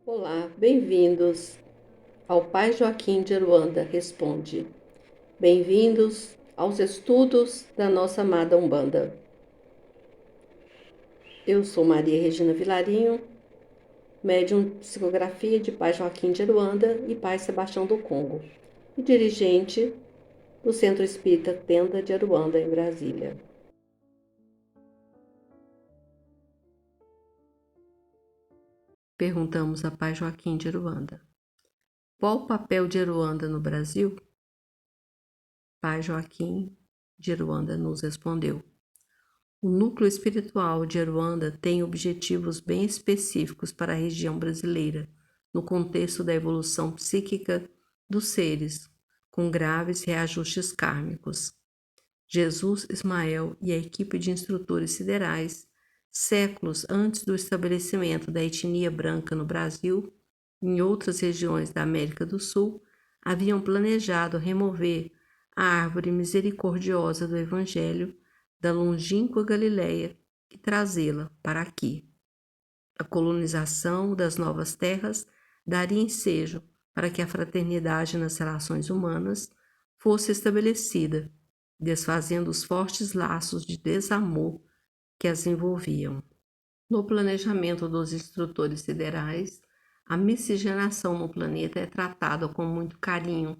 Olá, bem-vindos ao Pai Joaquim de Aruanda Responde. Bem-vindos aos estudos da nossa amada Umbanda. Eu sou Maria Regina Vilarinho, médium de psicografia de Pai Joaquim de Aruanda e Pai Sebastião do Congo e dirigente do Centro Espírita Tenda de Aruanda, em Brasília. Perguntamos a Pai Joaquim de Aruanda: qual o papel de Aruanda no Brasil? Pai Joaquim de Aruanda nos respondeu: o núcleo espiritual de Aruanda tem objetivos bem específicos para a região brasileira, no contexto da evolução psíquica dos seres, com graves reajustes kármicos. Jesus, Ismael e a equipe de instrutores siderais, séculos antes do estabelecimento da etnia branca no Brasil e em outras regiões da América do Sul, haviam planejado remover a árvore misericordiosa do Evangelho da longínqua Galileia e trazê-la para aqui. A colonização das novas terras daria ensejo para que a fraternidade nas relações humanas fosse estabelecida, desfazendo os fortes laços de desamor que as envolviam. No planejamento dos instrutores siderais, a miscigenação no planeta é tratada com muito carinho,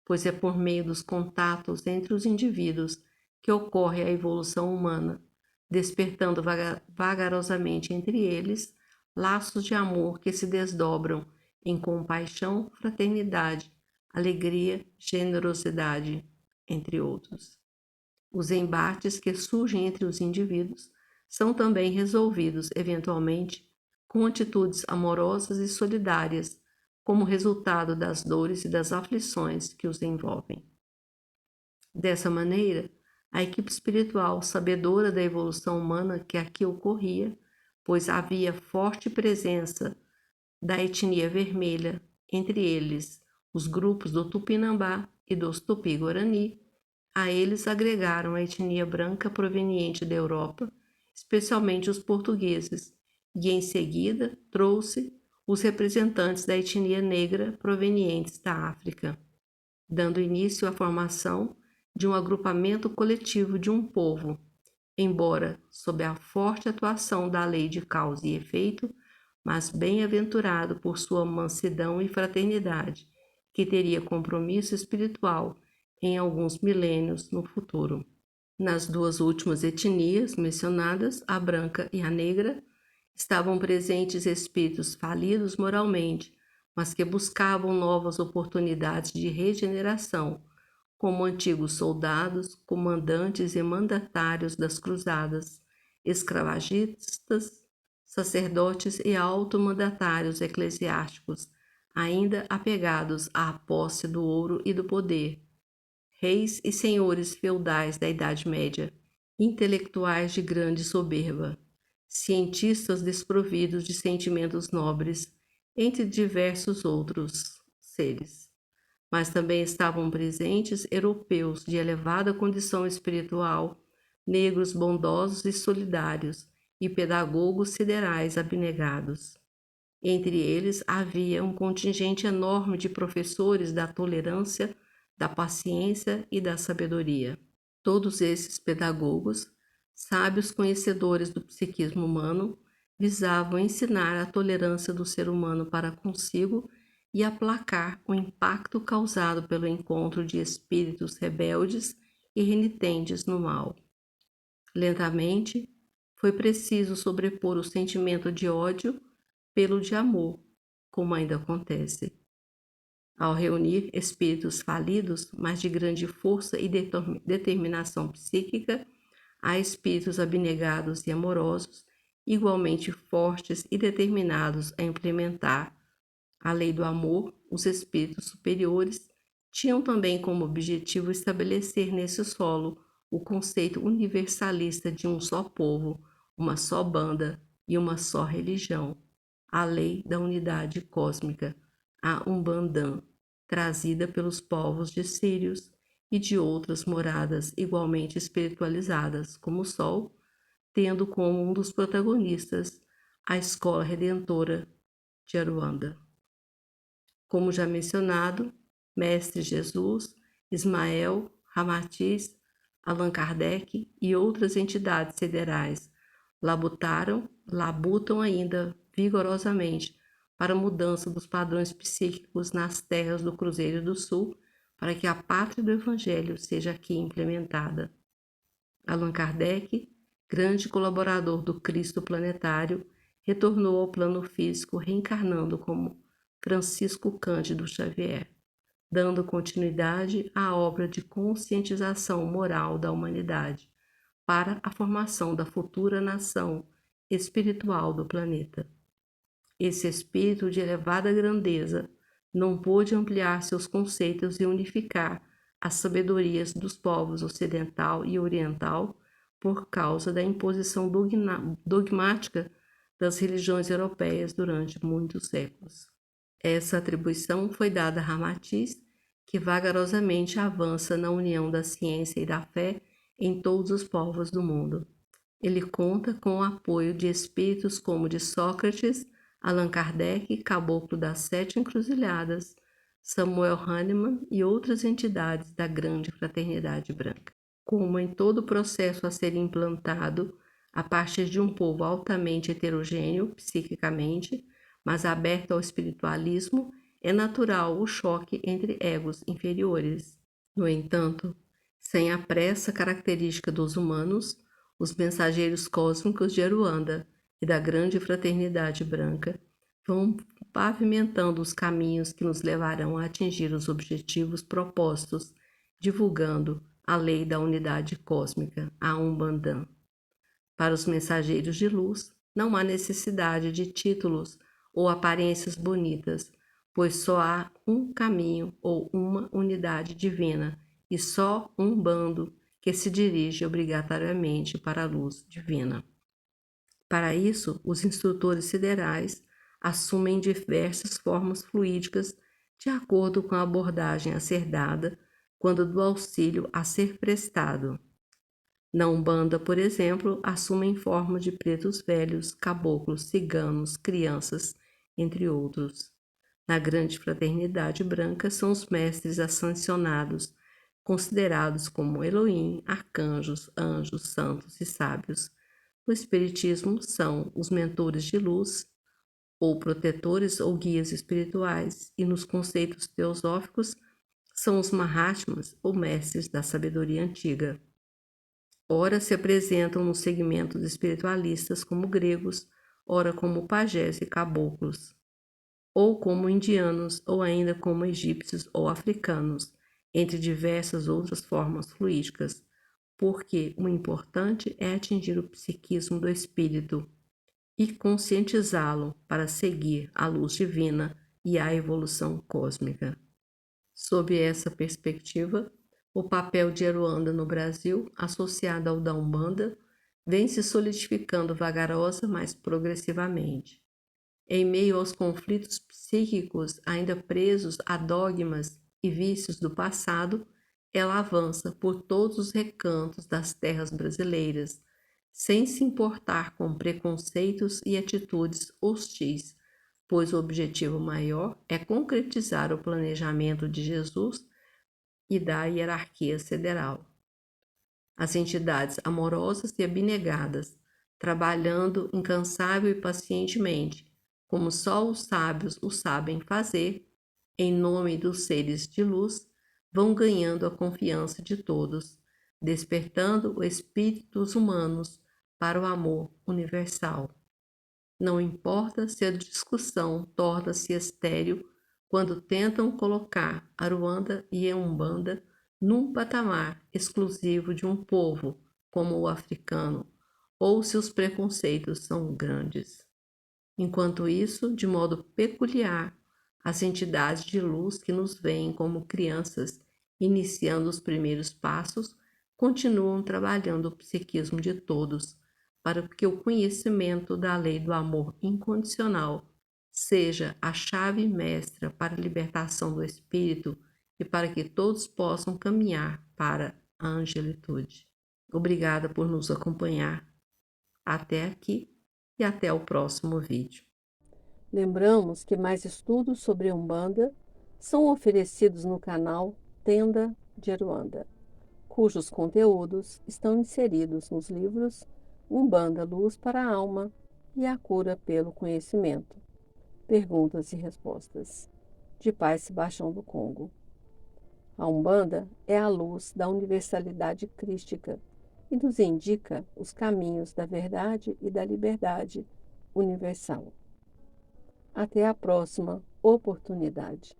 pois é por meio dos contatos entre os indivíduos que ocorre a evolução humana, despertando vagarosamente entre eles laços de amor que se desdobram em compaixão, fraternidade, alegria, generosidade, entre outros. Os embates que surgem entre os indivíduos são também resolvidos, eventualmente, com atitudes amorosas e solidárias, como resultado das dores e das aflições que os envolvem. Dessa maneira, a equipe espiritual, sabedora da evolução humana que aqui ocorria, pois havia forte presença da etnia vermelha, entre eles os grupos do Tupinambá e dos Tupi-Guarani, a eles agregaram a etnia branca proveniente da Europa, especialmente os portugueses, e em seguida trouxe os representantes da etnia negra provenientes da África, dando início à formação de um agrupamento coletivo de um povo, embora sob a forte atuação da lei de causa e efeito, mas bem-aventurado por sua mansidão e fraternidade, que teria compromisso espiritual em alguns milênios no futuro. Nas duas últimas etnias mencionadas, a branca e a negra, estavam presentes espíritos falidos moralmente, mas que buscavam novas oportunidades de regeneração, como antigos soldados, comandantes e mandatários das cruzadas, escravagistas, sacerdotes e auto-mandatários eclesiásticos, ainda apegados à posse do ouro e do poder, reis e senhores feudais da Idade Média, intelectuais de grande soberba, cientistas desprovidos de sentimentos nobres, entre diversos outros seres. Mas também estavam presentes europeus de elevada condição espiritual, negros bondosos e solidários, e pedagogos siderais abnegados. Entre eles havia um contingente enorme de professores da tolerância, da paciência e da sabedoria. Todos esses pedagogos, sábios conhecedores do psiquismo humano, visavam ensinar a tolerância do ser humano para consigo e aplacar o impacto causado pelo encontro de espíritos rebeldes e renitentes no mal. Lentamente, foi preciso sobrepor o sentimento de ódio pelo de amor, como ainda acontece. Ao reunir espíritos falidos, mas de grande força e determinação psíquica, há espíritos abnegados e amorosos, igualmente fortes e determinados a implementar a lei do amor. Os espíritos superiores tinham também como objetivo estabelecer nesse solo o conceito universalista de um só povo, uma só banda e uma só religião, a lei da unidade cósmica, a Umbandã, trazida pelos povos de Sírios e de outras moradas igualmente espiritualizadas, como o Sol, tendo como um dos protagonistas a escola redentora de Aruanda. Como já mencionado, Mestre Jesus, Ismael, Ramatiz, Allan Kardec e outras entidades siderais labutam ainda vigorosamente para a mudança dos padrões psíquicos nas terras do Cruzeiro do Sul, para que a pátria do Evangelho seja aqui implementada. Allan Kardec, grande colaborador do Cristo planetário, retornou ao plano físico reencarnando como Francisco Cândido Xavier, dando continuidade à obra de conscientização moral da humanidade para a formação da futura nação espiritual do planeta. Esse espírito de elevada grandeza não pôde ampliar seus conceitos e unificar as sabedorias dos povos ocidental e oriental por causa da imposição dogmática das religiões europeias durante muitos séculos. Essa atribuição foi dada a Ramatiz, que vagarosamente avança na união da ciência e da fé em todos os povos do mundo. Ele conta com o apoio de espíritos como de Sócrates, Allan Kardec, Caboclo das Sete Encruzilhadas, Samuel Hahnemann e outras entidades da grande fraternidade branca. Como em todo processo a ser implantado a partir de um povo altamente heterogêneo psiquicamente, mas aberto ao espiritualismo, é natural o choque entre egos inferiores. No entanto, sem a pressa característica dos humanos, os mensageiros cósmicos de Aruanda e da grande fraternidade branca vão pavimentando os caminhos que nos levarão a atingir os objetivos propostos, divulgando a lei da unidade cósmica, a Umbanda. Para os mensageiros de luz, não há necessidade de títulos ou aparências bonitas, pois só há um caminho ou uma unidade divina e só um bando que se dirige obrigatoriamente para a luz divina. Para isso, os instrutores siderais assumem diversas formas fluídicas de acordo com a abordagem a ser dada quando do auxílio a ser prestado. Na Umbanda, por exemplo, assumem forma de pretos velhos, caboclos, ciganos, crianças, entre outros. Na grande fraternidade branca são os mestres ascensionados, considerados como Elohim, arcanjos, anjos, santos e sábios. No Espiritismo são os mentores de luz, ou protetores ou guias espirituais, e nos conceitos teosóficos são os Mahatmas, ou mestres da sabedoria antiga. Ora se apresentam nos segmentos espiritualistas como gregos, ora como pajés e caboclos, ou como indianos, ou ainda como egípcios ou africanos, entre diversas outras formas fluídicas, porque o importante é atingir o psiquismo do espírito e conscientizá-lo para seguir a luz divina e a evolução cósmica. Sob essa perspectiva, o papel de Aruanda no Brasil, associado ao da Umbanda, vem se solidificando vagarosa, mas progressivamente. Em meio aos conflitos psíquicos ainda presos a dogmas e vícios do passado, ela avança por todos os recantos das terras brasileiras, sem se importar com preconceitos e atitudes hostis, pois o objetivo maior é concretizar o planejamento de Jesus e da hierarquia sideral. As entidades amorosas e abnegadas, trabalhando incansável e pacientemente, como só os sábios o sabem fazer, em nome dos seres de luz, vão ganhando a confiança de todos, despertando os espíritos humanos para o amor universal. Não importa se a discussão torna-se estéril quando tentam colocar Aruanda e Umbanda num patamar exclusivo de um povo como o africano, ou se os preconceitos são grandes. Enquanto isso, de modo peculiar, as entidades de luz que nos veem como crianças iniciando os primeiros passos continuam trabalhando o psiquismo de todos para que o conhecimento da lei do amor incondicional seja a chave mestra para a libertação do espírito e para que todos possam caminhar para a angelitude. Obrigada por nos acompanhar até aqui e até o próximo vídeo. Lembramos que mais estudos sobre Umbanda são oferecidos no canal Tenda de Aruanda, cujos conteúdos estão inseridos nos livros Umbanda Luz para a Alma e A Cura pelo Conhecimento, Perguntas e Respostas, de Pai Sebastião do Congo. A Umbanda é a luz da universalidade crística e nos indica os caminhos da verdade e da liberdade universal. Até a próxima oportunidade.